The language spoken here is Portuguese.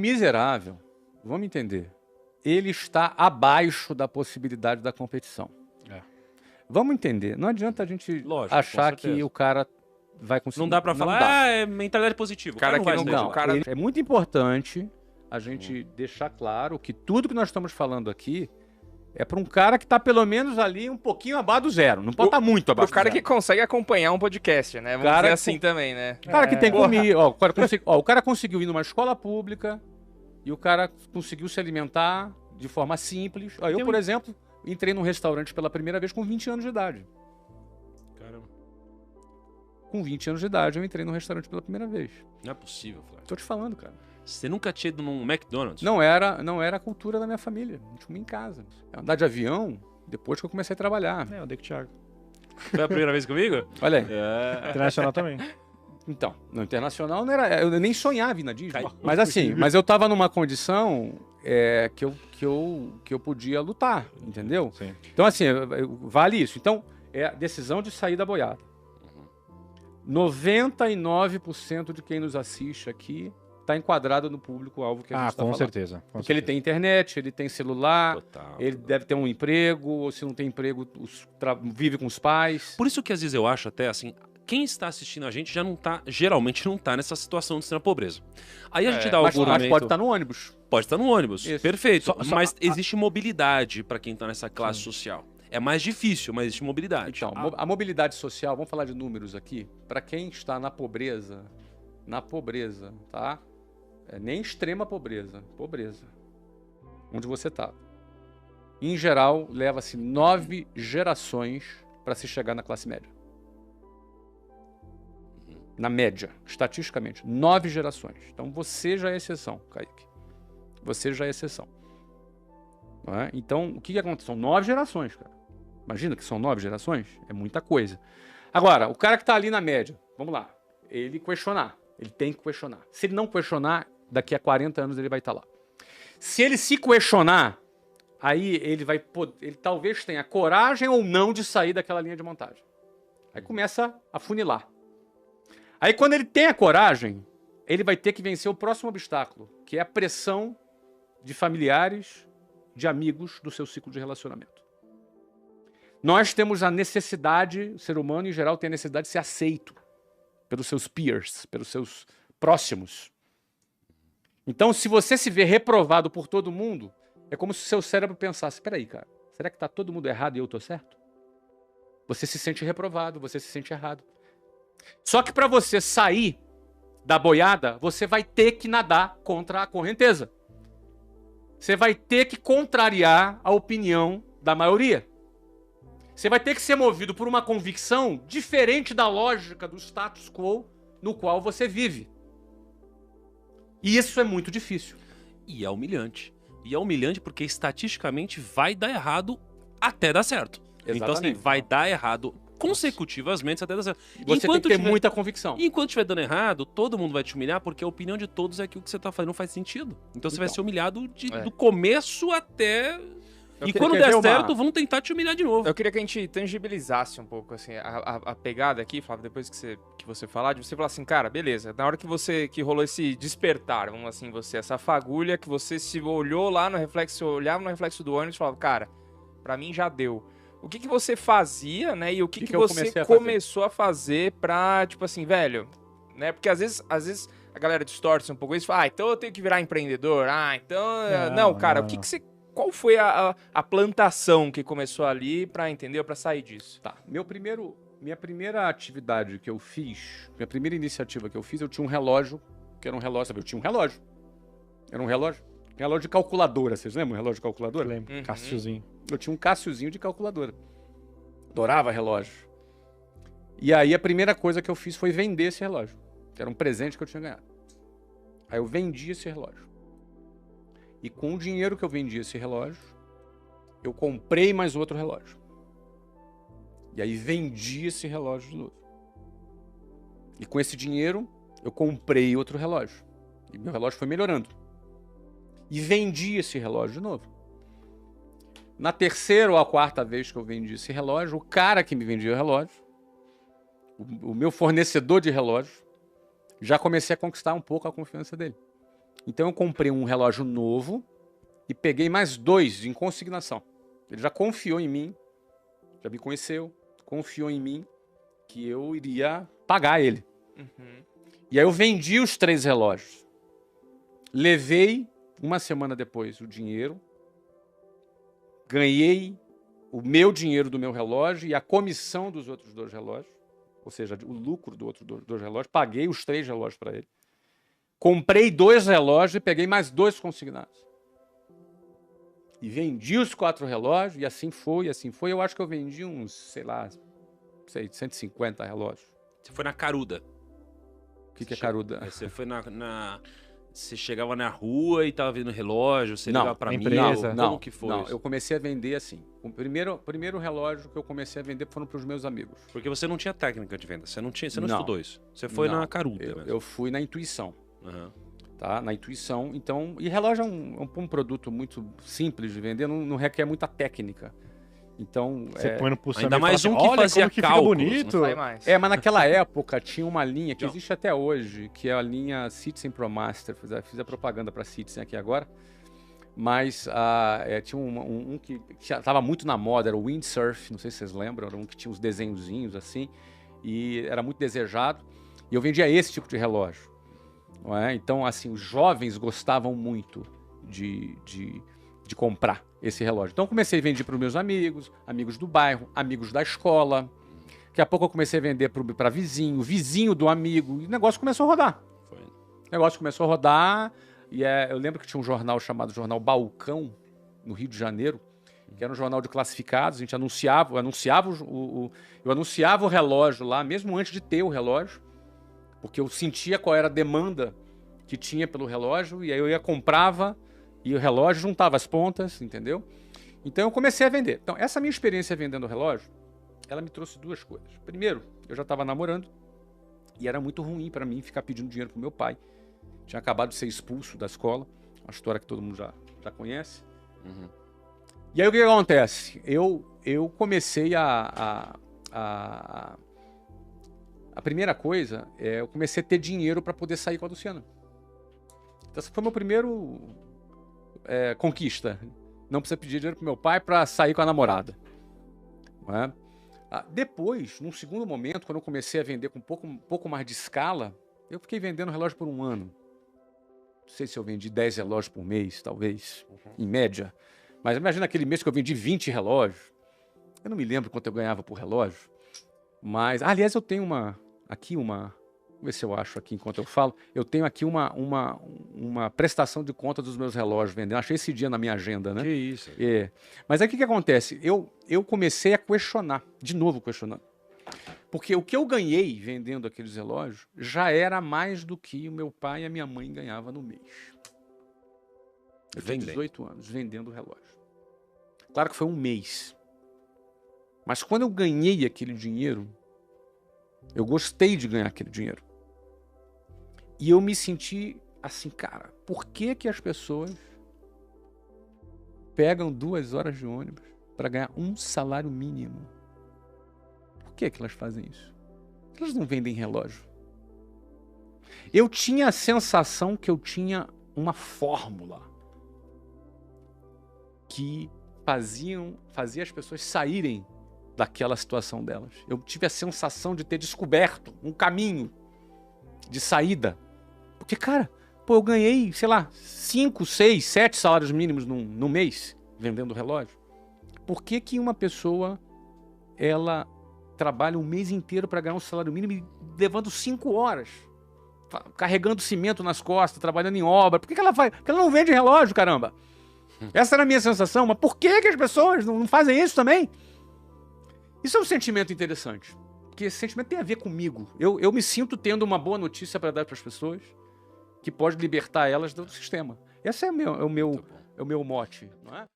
miserável, vamos entender, ele está abaixo da possibilidade da competição. Vamos entender. Não adianta a gente achar que o cara vai conseguir. Não dá pra falar, é mentalidade positiva. É muito importante a gente deixar claro que tudo que nós estamos falando aqui é para um cara que está pelo menos ali um pouquinho abaixo do zero. Não pode estar muito abaixo do zero. O cara que consegue acompanhar um podcast, né? Vamos dizer assim também, né? O cara que tem comida. O cara conseguiu ir numa escola pública e o cara conseguiu se alimentar de forma simples. Eu, por exemplo, entrei num restaurante pela primeira vez com 20 anos de idade. Caramba. Com 20 anos de idade eu entrei num restaurante pela primeira vez. Não é possível, Flávio. Tô te falando, cara. Você nunca tinha ido num McDonald's? Não era a cultura da minha família. A gente comia em casa. Andar de avião depois que eu comecei a trabalhar. Eu dei com o Thiago. Foi a primeira vez comigo? Olha aí. Internacional também. Então, no internacional não era. Eu nem sonhava ir na Disney. Mas assim, eu tava numa condição que eu podia lutar, entendeu? Sim. Então, assim, vale isso. Então, é a decisão de sair da boiada. 99% de quem nos assiste aqui está enquadrado no público-alvo que a gente está falando. Com certeza. Porque ele tem internet, ele tem celular, ele deve ter um emprego, ou se não tem emprego, vive com os pais. Por isso que às vezes eu acho até assim, quem está assistindo a gente geralmente não tá nessa situação de extrema pobreza. Aí a gente dá o argumento... Mas pode estar no ônibus. Pode estar no ônibus, Isso. perfeito. Mas existe mobilidade para quem está nessa classe social. É mais difícil, mas existe mobilidade. Então, a mobilidade social, vamos falar de números aqui, para quem está na pobreza, tá? Nem extrema pobreza, onde você está. Em geral, leva-se 9 gerações para se chegar na classe média. Na média, estatisticamente, 9 gerações. Então você já é exceção, Kaique. Você já é exceção. Não é? Então, o que acontece? São 9 gerações, cara. Imagina que são 9 gerações? É muita coisa. Agora, o cara que está ali na média, vamos lá, ele tem que questionar. Se ele não questionar, daqui a 40 anos ele vai estar lá. Se ele se questionar, aí ele talvez tenha coragem ou não de sair daquela linha de montagem. Aí começa a funilar. Aí quando ele tem a coragem, ele vai ter que vencer o próximo obstáculo, que é a pressão de familiares, de amigos do seu ciclo de relacionamento. Nós temos a necessidade, o ser humano em geral tem a necessidade de ser aceito pelos seus peers, pelos seus próximos. Então, se você se vê reprovado por todo mundo, é como se o seu cérebro pensasse, espera aí, cara, será que está todo mundo errado e eu estou certo? Você se sente reprovado, você se sente errado. Só que para você sair da boiada, você vai ter que nadar contra a correnteza. Você vai ter que contrariar a opinião da maioria. Você vai ter que ser movido por uma convicção diferente da lógica do status quo no qual você vive. E isso é muito difícil. E é humilhante. E é humilhante porque estatisticamente vai dar errado até dar certo. Exatamente. Então assim, vai dar errado consecutivamente até dar certo. Você tem que ter muita convicção. E enquanto estiver dando errado, todo mundo vai te humilhar porque a opinião de todos é que o que você está fazendo não faz sentido. Então você vai ser humilhado do começo até... E quando der certo, vão tentar te humilhar de novo. Eu queria que a gente tangibilizasse um pouco assim, a pegada aqui, Flávio, depois que você falar, de você falar assim, cara, beleza, na hora que rolou esse despertar, vamos assim, essa fagulha, que você se olhou lá no reflexo, olhava no reflexo do ônibus e falava, cara, pra mim já deu. O que você fazia, né, e o que você começou a fazer pra, tipo assim, velho, né, porque às vezes a galera distorce um pouco isso, fala, então eu tenho que virar empreendedor, então, não, cara, o que você... Qual foi a plantação que começou ali pra entender, pra sair disso? Tá. Minha primeira atividade que eu fiz, minha primeira iniciativa que eu fiz, eu tinha um relógio, que era um relógio, sabe? Eu tinha um relógio. Era um relógio de calculadora. Vocês lembram o relógio de calculadora? Lembro. Cassiozinho. Eu tinha um Cassiozinho de calculadora. Adorava relógio. E aí a primeira coisa que eu fiz foi vender esse relógio, que era um presente que eu tinha ganhado. Aí eu vendi esse relógio. E com o dinheiro que eu vendi esse relógio, eu comprei mais outro relógio. E aí vendi esse relógio de novo. E com esse dinheiro, eu comprei outro relógio. E meu relógio foi melhorando. E vendi esse relógio de novo. Na terceira ou a quarta vez que eu vendi esse relógio, o cara que me vendia o relógio, o meu fornecedor de relógio, já comecei a conquistar um pouco a confiança dele. Então eu comprei um relógio novo e peguei mais 2 em consignação. Ele já confiou em mim, já me conheceu, confiou em mim que eu iria pagar ele. E aí eu vendi os 3 relógios. Levei, uma semana depois, o dinheiro. Ganhei o meu dinheiro do meu relógio e a comissão dos outros 2 relógios. Ou seja, o lucro do outro 2 relógios. Paguei os 3 relógios para ele. Comprei 2 relógios e peguei mais 2 consignados. E vendi os 4 relógios e assim foi, assim foi. Eu acho que eu vendi uns, sei lá, 150 relógios. Você foi na caruda. O que é caruda? Você foi Você chegava na rua e tava vendo relógio, você ligava pra mim? Empresa. Como que foi Não, isso? eu comecei a vender assim. O primeiro relógio que eu comecei a vender foram para os meus amigos. Porque você não tinha técnica de venda, você não estudou isso. Você foi na caruda. Eu fui na intuição. Uhum. Tá? Na intuição. Então, e relógio é um produto muito simples de vender, não requer muita técnica. Então, Você põe no pulsão ainda e mais fala um que olha fazia como que cálculos, fica Não bonito. sai mais. mas naquela época tinha uma linha que existe até hoje, que é a linha Citizen ProMaster. Fiz a propaganda para Citizen aqui agora. Mas tinha um que estava muito na moda, era o Windsurf, não sei se vocês lembram, era um que tinha uns desenhozinhos assim, e era muito desejado. E eu vendia esse tipo de relógio. Não é? Então, assim, os jovens gostavam muito de comprar esse relógio. Então, eu comecei a vender para os meus amigos, amigos do bairro, amigos da escola. Daqui a pouco eu comecei a vender para vizinho do amigo, e o negócio começou a rodar. O negócio começou a rodar, e eu lembro que tinha um jornal chamado Jornal Balcão, no Rio de Janeiro, que era um jornal de classificados, a gente anunciava, eu anunciava o relógio lá, mesmo antes de ter o relógio, porque eu sentia qual era a demanda que tinha pelo relógio, e aí eu comprava, e o relógio juntava as pontas, entendeu? Então eu comecei a vender. Então essa minha experiência vendendo o relógio, ela me trouxe 2 coisas. Primeiro, eu já estava namorando, e era muito ruim para mim ficar pedindo dinheiro pro meu pai. Tinha acabado de ser expulso da escola, uma história que todo mundo já conhece. Uhum. E aí o que acontece? Eu comecei a primeira coisa eu comecei a ter dinheiro para poder sair com a Luciana. Então essa foi meu primeiro conquista. Não precisa pedir dinheiro pro meu pai para sair com a namorada. Não é? Depois, num segundo momento, quando eu comecei a vender com um pouco mais de escala, eu fiquei vendendo relógio por 1 ano. Não sei se eu vendi 10 relógios por mês, talvez, em média. Mas imagina aquele mês que eu vendi 20 relógios. Eu não me lembro quanto eu ganhava por relógio. Mas, aliás, eu tenho aqui uma... Vamos ver se eu acho aqui enquanto eu falo. Eu tenho aqui uma prestação de conta dos meus relógios vendendo. Achei esse dia na minha agenda, né? Que isso. Mas aí o que acontece? Eu comecei a questionar, de novo questionando. Porque o que eu ganhei vendendo aqueles relógios já era mais do que o meu pai e a minha mãe ganhavam no mês. Eu tinha 18 anos vendendo relógio. Claro que foi um mês. Mas quando eu ganhei aquele dinheiro, eu gostei de ganhar aquele dinheiro. E eu me senti assim, cara, por que as pessoas pegam 2 horas de ônibus para ganhar um salário mínimo? Por que elas fazem isso? Elas não vendem relógio. Eu tinha a sensação que eu tinha uma fórmula que fazia as pessoas saírem daquela situação delas. Eu tive a sensação de ter descoberto um caminho de saída. Porque, cara, eu ganhei, sei lá, 5, 6, 7 salários mínimos no mês vendendo relógio. Por que uma pessoa, ela trabalha um mês inteiro para ganhar um salário mínimo e levando 5 horas, carregando cimento nas costas, trabalhando em obra? Por que ela faz? Porque ela não vende relógio, caramba. Essa era a minha sensação. Mas por que as pessoas não fazem isso também? Isso é um sentimento interessante. Porque esse sentimento tem a ver comigo. Eu me sinto tendo uma boa notícia para dar para as pessoas que pode libertar elas do sistema. Esse é o meu mote, não é?